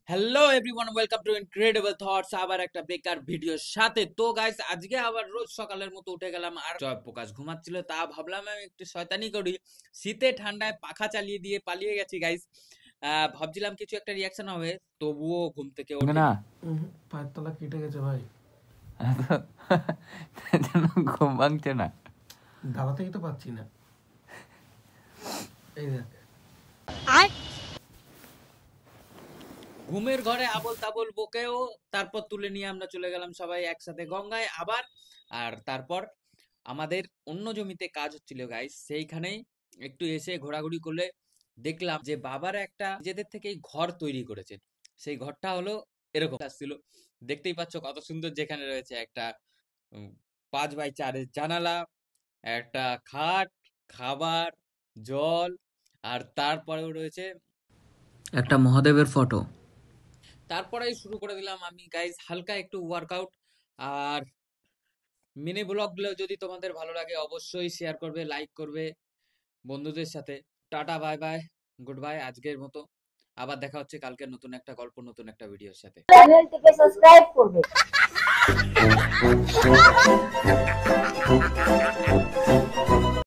Hello everyone, welcome to incredible thoughts. আবার একটা বেকার ভিডিওর সাথে। তো গাইস, আজকে আবার রোজ সকালের মতো উঠে গেলাম, আর জয় প্রকাশ ঘুমাচ্ছিল, তা ভাবলাম আমি একটু শয়তানি করি। শীতে ঠান্ডায় পাখা চালিয়ে দিয়ে পালিয়ে গেছি গাইস। ভাবছিলাম কিছু একটা রিয়াকশন হবে, তবুও ঘুম থেকে ওঠে না। পায়ের তলা কেটে গেছে ভাই, ঘুম ভাঙছে না, দাঁড়াতেই তো পাচ্ছি না। এই দেখ, ঘুমের ঘরে আবল তাবল বকেও তারপর তুলে নিয়ে আমরা চলে গেলাম সবাই একসাথে গঙ্গায় আবার। আর তারপর আমাদের অন্য জমিতে কাজ হচ্ছিল গাইস, সেইখানেই একটু এসে ঘোরাঘুরি করলে দেখলাম যে বাবার একটা নিজেদের থেকেই ঘর তৈরি করেছে। সেই ঘরটা হলো এরকম আসছিল, দেখতেই পাচ্ছ কত সুন্দর। যেখানে রয়েছে একটা 5x4 জানালা, একটা খাট, খাবার, জল, আর তারপরেও রয়েছে একটা মহাদেবের ফটো। তারপরেই শুরু করে দিলাম আমি গাইজ হালকা একটু ওয়ার্কআউট। আর মিনি ব্লগগুলো যদি তোমাদের ভালো লাগে অবশ্যই শেয়ার করবে, লাইক করবে বন্ধুদের সাথে। Tata, bye bye, good bye আজকের মতো। আবার দেখা হচ্ছে কালকে নতুন একটা গল্প, নতুন একটা ভিডিওর সাথে। চ্যানেলটিকে সাবস্ক্রাইব করবে।